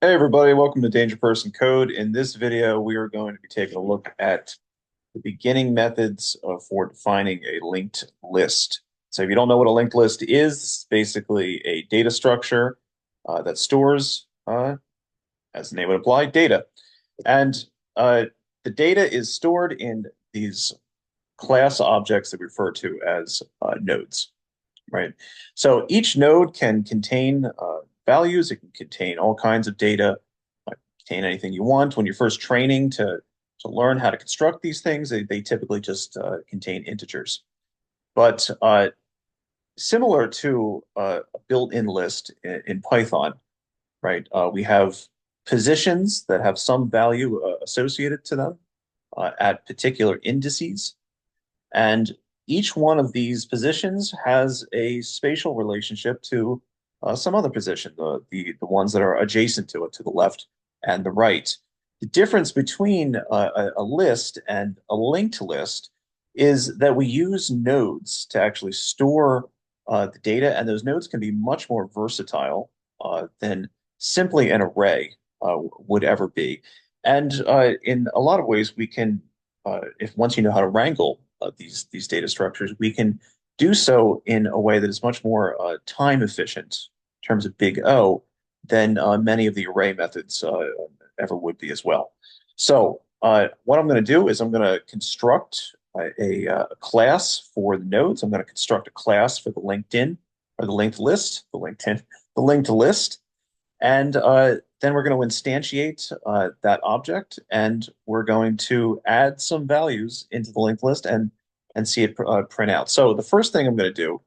Hey everybody, welcome to Danger Person Code. In this video, we are going to be taking a look at the beginning methods for defining a linked list. So if you don't know what a linked list is, it's basically a data structure that stores, as the name would imply, data. And uh, the data is stored in these class objects that we refer to as nodes, right? So each node can contain values. It can contain all kinds of data, contain anything you want. When you're first training to learn how to construct these things, they typically just contain integers. But similar to a built-in list in Python, right? We have positions that have some value associated to them at particular indices. And each one of these positions has a spatial relationship to some other position, the ones that are adjacent to it, to the left and the right. The difference between a list and a linked list is that we use nodes to actually store the data, and those nodes can be much more versatile than simply an array would ever be. And in a lot of ways, we can, if once you know how to wrangle these data structures, we can do so in a way that is much more time efficient in terms of big O than many of the array methods ever would be as well. So what I'm going to do is I'm going to construct a class for the nodes. I'm going to construct a class for the LinkedIn or the linked list, the linked list, and then we're going to instantiate that object, and we're going to add some values into the linked list and see it print out. So the first thing I'm going to do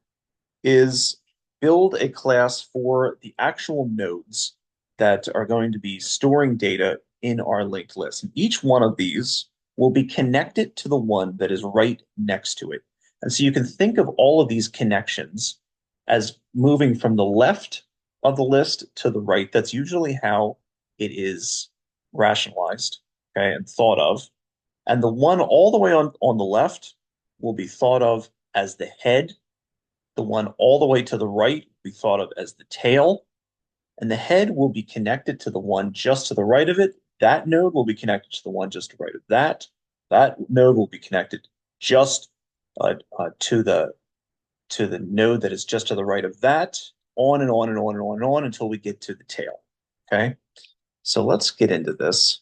is build a class for the actual nodes that are going to be storing data in our linked list. And each one of these will be connected to the one that is right next to it. And so you can think of all of these connections as moving from the left of the list to the right. That's usually how it is rationalized, okay, and thought of. And the one all the way on the left will be thought of as the head. The one all the way to the right will be thought of as the tail. And the head will be connected to the one just to the right of it. That node will be connected to the one just to the right of that. That node will be connected just to the node that is just to the right of that, on and on and on and on and on until we get to the tail. Okay, so let's get into this.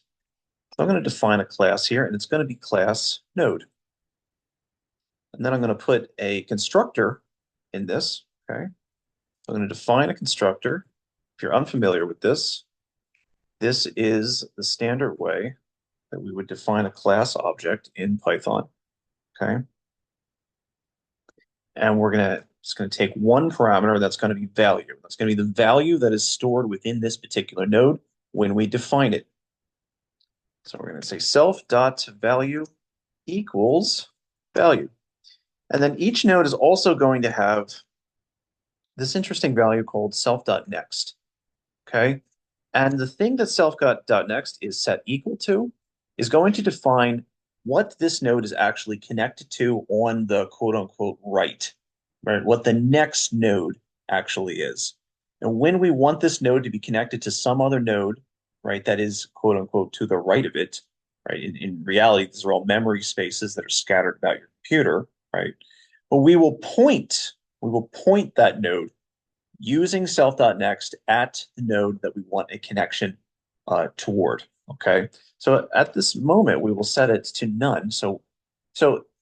So I'm going to define a class here, and it's going to be class node. And then I'm going to put a constructor in this. Okay, I'm going to define a constructor. If you're unfamiliar with this, this is the standard way that we would define a class object in Python. Okay, and we're gonna just gonna take one parameter that's going to be value. That's going to be the value that is stored within this particular node when we define it. So we're going to say self.value equals value. And then each node is also going to have this interesting value called self.next. Okay. And the thing that self.next is set equal to is going to define what this node is actually connected to on the quote unquote right, right? What the next node actually is. And when we want this node to be connected to some other node, right, that is quote unquote to the right of it, right? In reality, these are all memory spaces that are scattered about your computer, right? But we will point that node using self.next at the node that we want a connection toward. Okay. So at this moment, we will set it to none. So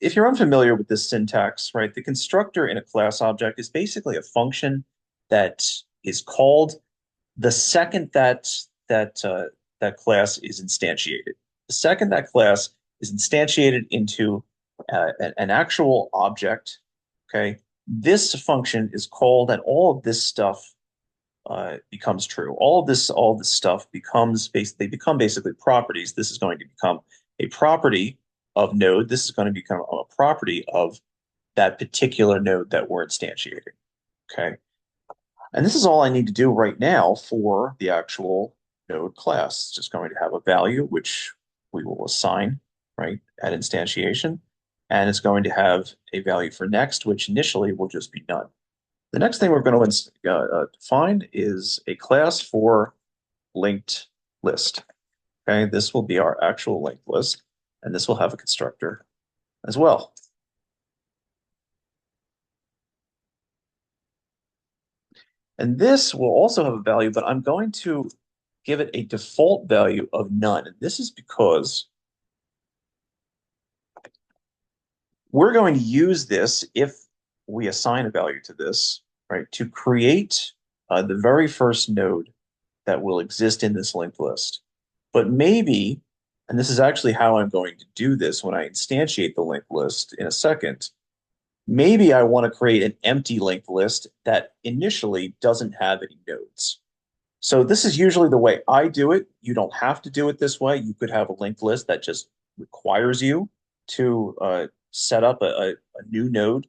if you're unfamiliar with this syntax, right, the constructor in a class object is basically a function that is called the second that class is instantiated. The second that class is instantiated into an actual object, okay, this function is called, and all of this stuff becomes true. All of this stuff they become basically properties. This is going to become a property of node. This is going to become a property of that particular node that we're instantiating. Okay. And this is all I need to do right now for the actual node class. It's just going to have a value, which we will assign, right, at instantiation. And it's going to have a value for next, which initially will just be none. The next thing we're going to define is a class for linked list. Okay, this will be our actual linked list, and this will have a constructor as well. And this will also have a value, but I'm going to give it a default value of none. And this is because we're going to use this if we assign a value to this, right, to create the very first node that will exist in this linked list. But maybe, and this is actually how I'm going to do this when I instantiate the linked list in a second, maybe I want to create an empty linked list that initially doesn't have any nodes. So this is usually the way I do it. You don't have to do it this way. You could have a linked list that just requires you to set up a new node,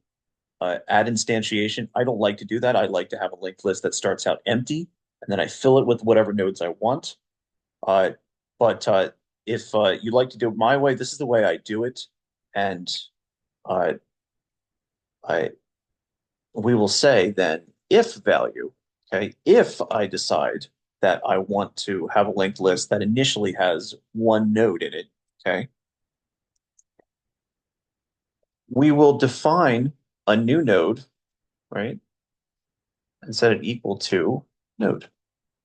add instantiation. I don't like to do that. I like to have a linked list that starts out empty, and then I fill it with whatever nodes I want. Uh, but if you'd like to do it my way, this is the way I do it. And uh, I we will say then if value, okay, if I decide that I want to have a linked list that initially has one node in it, okay, we will define a new node, right, and set it equal to node,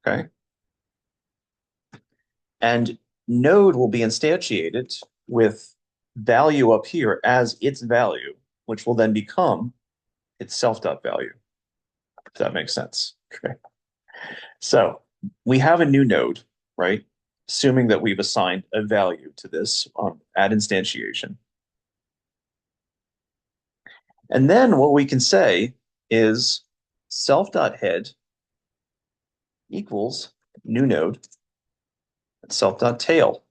okay? And node will be instantiated with value up here as its value, which will then become its self.value, if that makes sense. Okay. So we have a new node, right? Assuming that we've assigned a value to this at instantiation. And then what we can say is self.head equals new node, and self.tail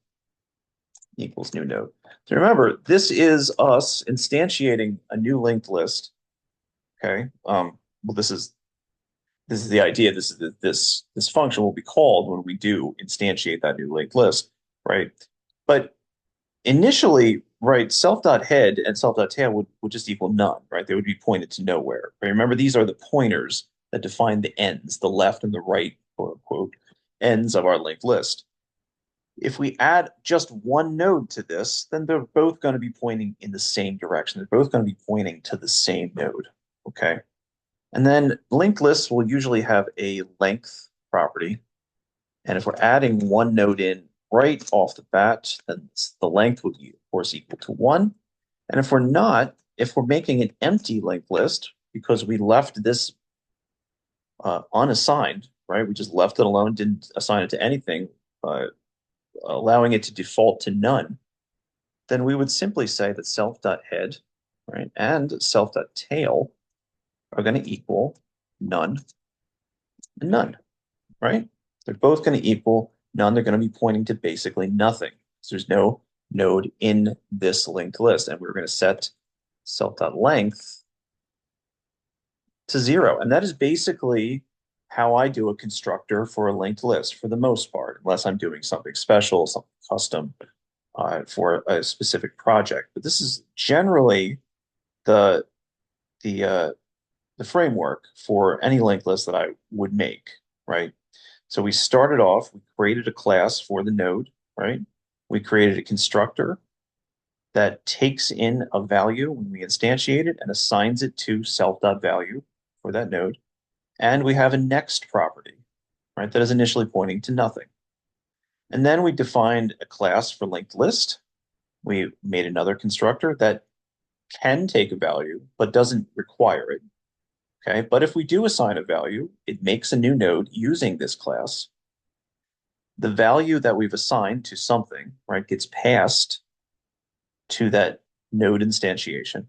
equals new node. So remember, this is us instantiating a new linked list. Okay. Well, this is the idea. This function will be called when we do instantiate that new linked list, right? But initially, right, self.head and self.tail would just equal none, right? They would be pointed to nowhere. Right? Remember, these are the pointers that define the ends, the left and the right, quote unquote, ends of our linked list. If we add just one node to this, then they're both going to be pointing in the same direction. They're both going to be pointing to the same node, okay? And then linked lists will usually have a length property. And if we're adding one node in right off the bat, then the length would be, of course, equal to 1. And if we're not, if we're making an empty linked list because we left this unassigned, right? We just left it alone, didn't assign it to anything, allowing it to default to none, then we would simply say that self.head, right, and self.tail are going to equal none and none, right? They're both going to equal none. They're going to be pointing to basically nothing. So there's no node in this linked list. And we're going to set self.length to 0. And that is basically how I do a constructor for a linked list for the most part, unless I'm doing something special, something custom for a specific project. But this is generally the the the framework for any linked list that I would make, right? So we started off, we created a class for the node, right? We created a constructor that takes in a value when we instantiate it and assigns it to self.value for that node. And we have a next property, right, that is initially pointing to nothing. And then we defined a class for linked list. We made another constructor that can take a value, but doesn't require it. Okay, but if we do assign a value, it makes a new node using this class. The value that we've assigned to something, right, gets passed to that node instantiation.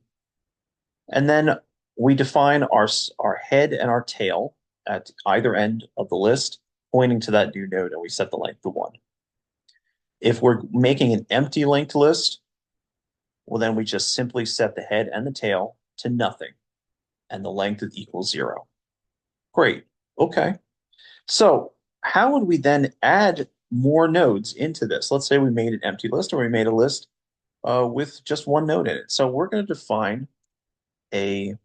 And then we define our head and our tail at either end of the list, pointing to that new node, and we set the length to 1. If we're making an empty linked list, well, then we just simply set the head and the tail to nothing, and the length equals 0. Great. Okay. So how would we then add more nodes into this? Let's say we made an empty list or we made a list with just one node in it. So we're going to define a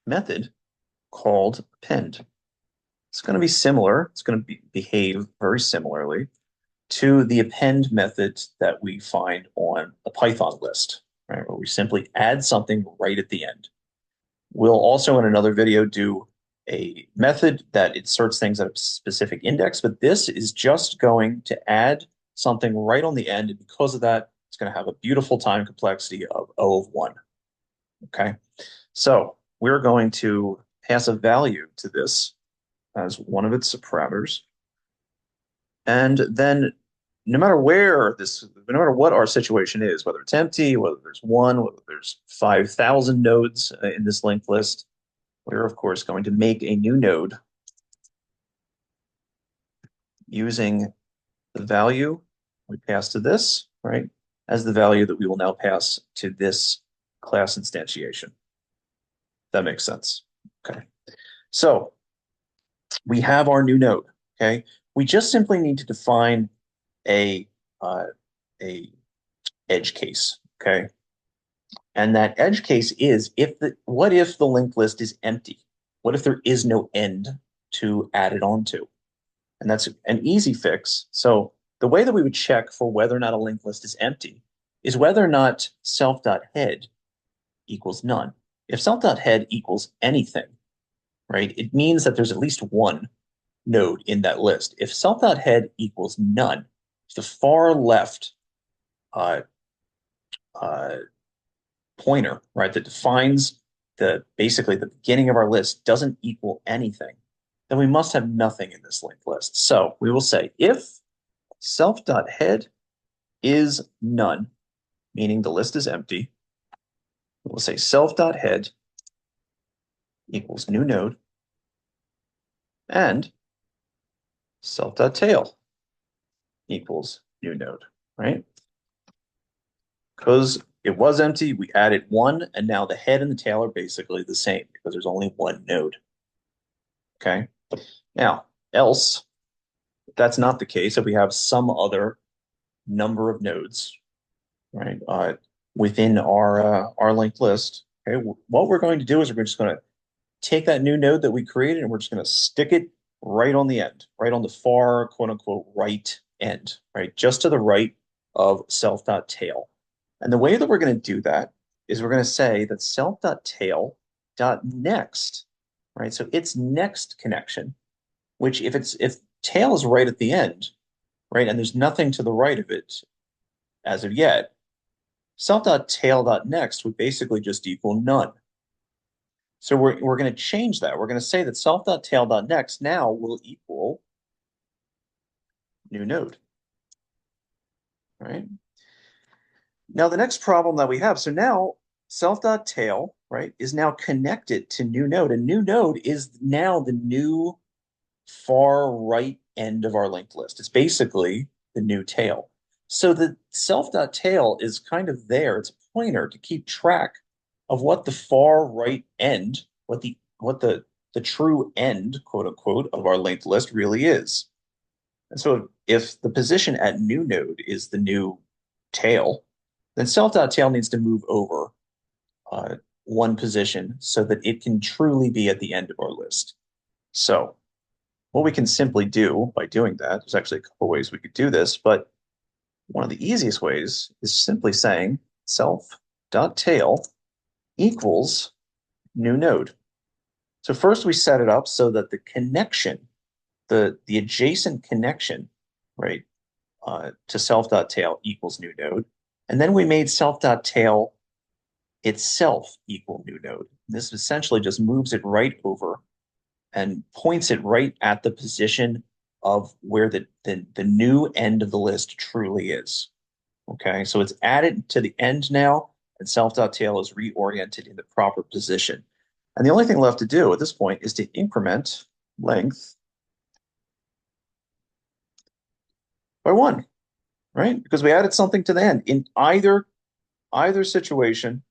method called append. it's going to be similar. It's going to behave very similarly to the append method that we find on a Python list, right? Where we simply add something right at the end. We'll also in another video do a method that inserts things at a specific index, but this is just going to add something right on the end. And because of that, it's going to have a beautiful time complexity of O of 1. Okay. So we're going to pass a value to this as one of its parameters. And then no matter what our situation is, whether it's empty, whether there's one, whether there's 5,000 nodes in this linked list, we're of course going to make a new node using the value we pass to this, right, as the value that we will now pass to this class instantiation. That makes sense. Okay. So we have our new node. Okay. We just simply need to define a edge case. Okay. And that edge case is what if the linked list is empty? What if there is no end to add it onto? And that's an easy fix. So the way that we would check for whether or not a linked list is empty is whether or not self.head equals none. If self.head equals anything, right, it means that there's at least one node in that list. If self.head equals none, the far left pointer, right, that defines basically the beginning of our list doesn't equal anything, then we must have nothing in this linked list. So we will say if self.head is none, meaning the list is empty, we'll say self.head equals new node and self.tail equals new node, right? Because it was empty, we added one, and now the head and the tail are basically the same because there's only one node. Okay. Now, else, if that's not the case, if we have some other number of nodes, right, within our linked list, okay, what we're going to do is we're just going to take that new node that we created and we're just going to stick it right on the end, right on the far quote unquote right end, right, just to the right of self.tail. And the way that we're going to do that is we're going to say that self.tail.next, right? So its next connection, which if tail is right at the end, right, and there's nothing to the right of it as of yet, self.tail.next would basically just equal none. So we're going to change that. We're going to say that self.tail.next now will equal new node, right? Now the next problem that we have, so now self.tail, right, is now connected to new node, and new node is now the new far right end of our linked list. It's basically the new tail. So the self.tail is kind of there. It's a pointer to keep track of what the far right end, what the true end, quote unquote, of our linked list really is. And so if the position at new node is the new tail, then self.tail needs to move over one position so that it can truly be at the end of our list. So what we can simply do by doing that, there's actually a couple ways we could do this, but one of the easiest ways is simply saying self.tail equals new node. So first we set it up so that the connection, the adjacent connection, right, to self.tail equals new node. And then we made self.tail itself equal new node. This essentially just moves it right over and points it right at the position of where the new end of the list truly is. Okay, so it's added to the end now, and self.tail is reoriented in the proper position. And the only thing left to do at this point is to increment length by 1, right? Because we added something to the end. In either situation,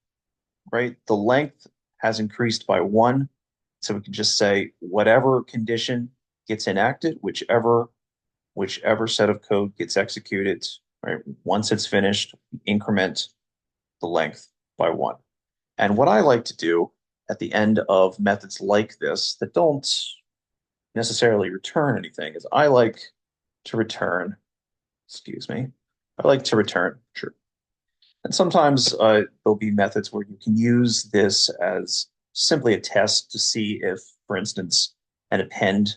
right, the length has increased by 1. So we can just say whatever condition gets enacted, whichever set of code gets executed, right? Once it's finished, increment the length by 1. And what I like to do at the end of methods like this that don't necessarily return anything is I like to return, excuse me, I like to return true. And sometimes there'll be methods where you can use this as simply a test to see if, for instance, an append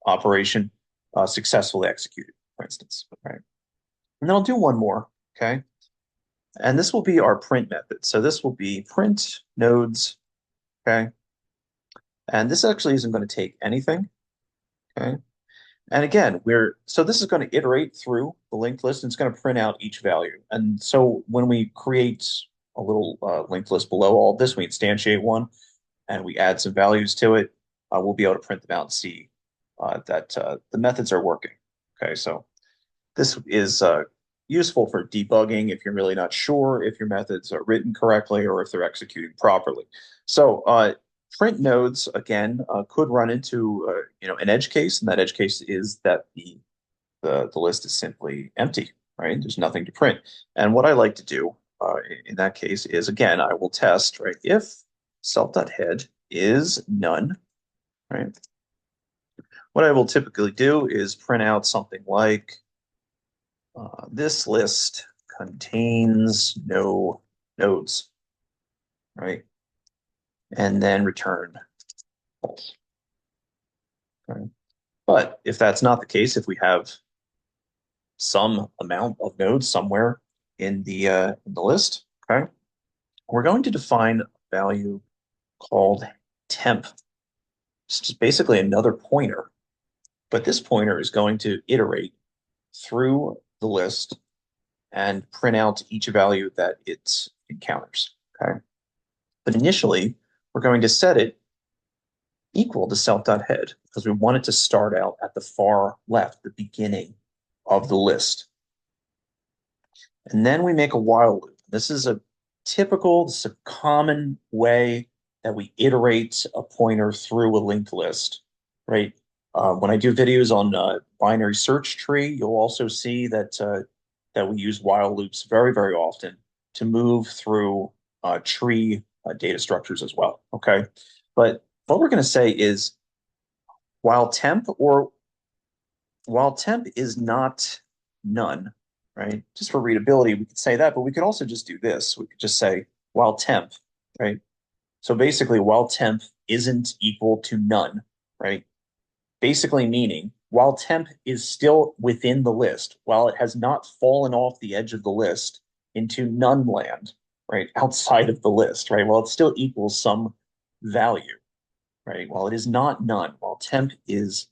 operation successfully executed, for instance, right? And then I'll do one more, okay? And this will be our print method. So this will be print nodes, okay? And this actually isn't going to take anything, okay? And again, so this is going to iterate through the linked list and it's going to print out each value. And so when we create a little linked list below all this, we instantiate one and we add some values to it, we'll be able to print them out and see that the methods are working. Okay, so this is useful for debugging if you're really not sure if your methods are written correctly or if they're executing properly. So print nodes, again, could run into an edge case, and that edge case is that the list is simply empty, right? There's nothing to print. And what I like to do in that case is, again, I will test, right, if self.head is none, right? What I will typically do is print out something like this list contains no nodes, right? And then return false. Right? But if that's not the case, if we have some amount of nodes somewhere in the list, okay, we're going to define a value called temp. It's just basically another pointer, but this pointer is going to iterate through the list and print out each value that it encounters, okay? But initially, we're going to set it equal to self.head because we want it to start out at the far left, the beginning of the list. And then we make a while loop. This is a common way that we iterate a pointer through a linked list, right? When I do videos on binary search tree, you'll also see that we use while loops very, very often to move through tree data structures as well, okay? But what we're going to say is while temp is not none, right? Just for readability, we could say that, but we could also just do this. We could just say while temp, right? So basically, while temp isn't equal to none, right? Basically meaning while temp is still within the list, while it has not fallen off the edge of the list into none land, right? Outside of the list, right? While it still equals some value, right? While it is not none, while temp is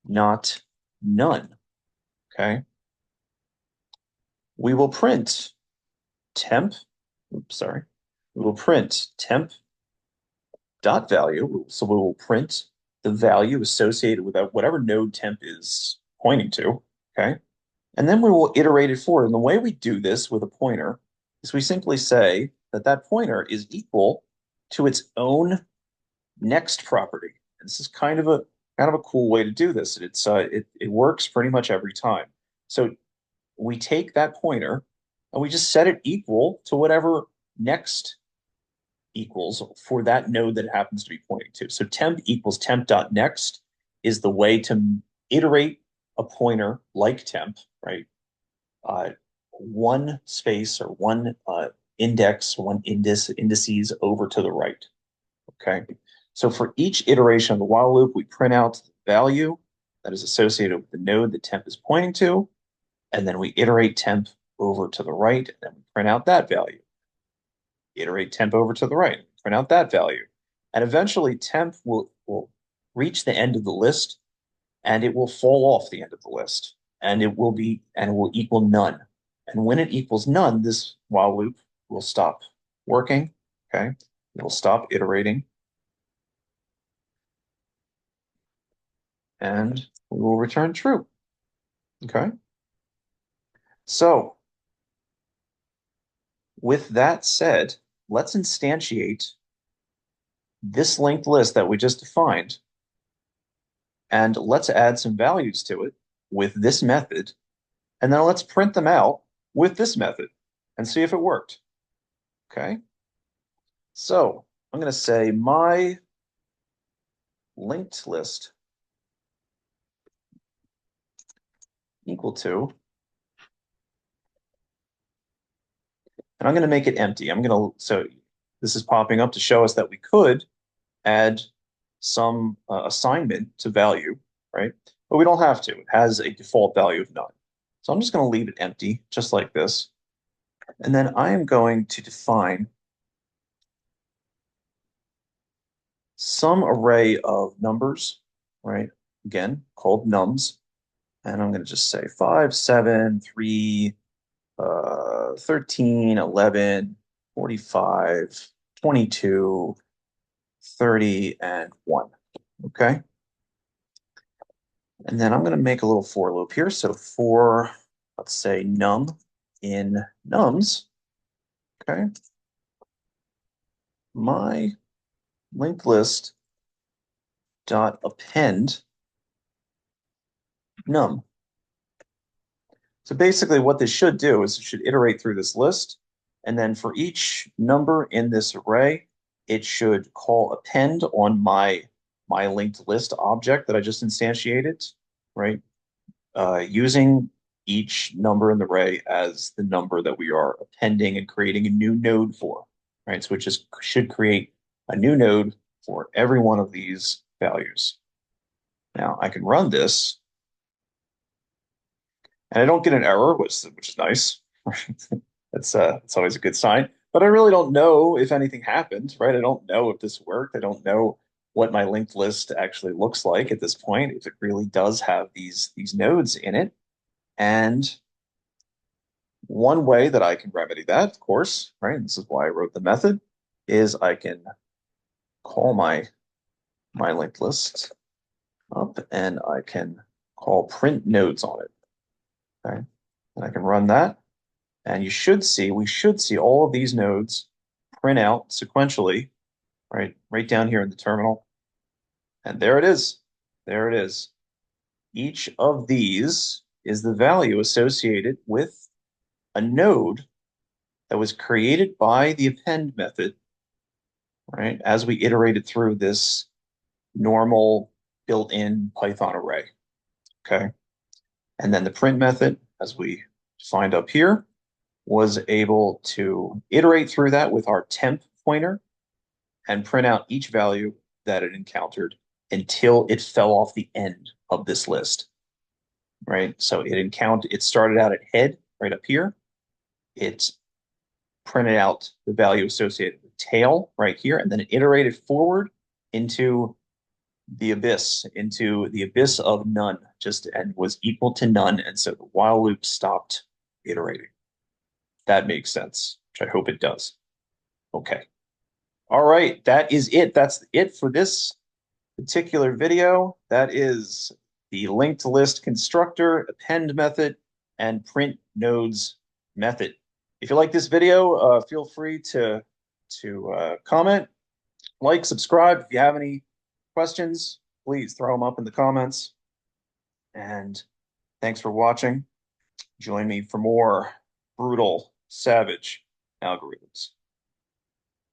not none, okay? We will print temp, oops, sorry. We will print temp dot value. So we will print the value associated with whatever node temp is pointing to, okay? And then we will iterate it forward. And the way we do this with a pointer is we simply say that that pointer is equal to its own next property. And this is kind of a cool way to do this. It works pretty much every time. So we take that pointer and we just set it equal to whatever next equals for that node that it happens to be pointing to. So temp equals temp.next is the way to iterate a pointer like temp, right? One space or one index, indices over to the right. Okay. So for each iteration of the while loop, we print out the value that is associated with the node that temp is pointing to, and then we iterate temp over to the right, and then we print out that value. Iterate temp over to the right, print out that value. And eventually temp will reach the end of the list and it will fall off the end of the list and it will equal none. And when it equals none, this while loop will stop working. Okay. It will stop iterating. And we will return true. Okay. So with that said, let's instantiate this linked list that we just defined, and let's add some values to it with this method, and then let's print them out with this method and see if it worked. Okay. So I'm going to say my linked list equal to, and I'm going to make it empty. So this is popping up to show us that we could add some assignment to value, right? But we don't have to. It has a default value of none. So I'm just going to leave it empty, just like this. And then I am going to define some array of numbers, right? Again, called nums. And I'm going to just say 5, 7, 3, 13, 11, 45, 22, 30, and 1. Okay. And then I'm going to make a little for loop here. So for, let's say, num in nums, okay, my linked list dot append num. So basically what this should do is it should iterate through this list. And then for each number in this array, it should call append on my linked list object that I just instantiated, right? Using each number in the array as the number that we are appending and creating a new node for, right? So it just should create a new node for every one of these values. Now I can run this and I don't get an error, which is nice. That's always a good sign. But I really don't know if anything happened, right? I don't know if this worked. I don't know what my linked list actually looks like at this point, if it really does have these nodes in it. And one way that I can remedy that, of course, right? And this is why I wrote the method, is I can call my linked list up and I can call print nodes on it. Okay. And I can run that. And we should see all of these nodes print out sequentially, right down here in the terminal. And there it is. There it is. Each of these is the value associated with a node that was created by the append method, right? As we iterated through this normal built-in Python array, okay? And then the print method, as we defined up here, was able to iterate through that with our temp pointer and print out each value that it encountered until it fell off the end of this list, right? So it started out at head right up here. It printed out the value associated with tail right here, and then it iterated forward into into the abyss of none, just and was equal to none. And so the while loop stopped iterating. That makes sense, which I hope it does. Okay. All right, that is it. That's it for this particular video. That is the linked list constructor, append method, and print nodes method. If you like this video, feel free to comment, like, subscribe. If you have any questions, please throw them up in the comments. And thanks for watching. Join me for more brutal, savage algorithms.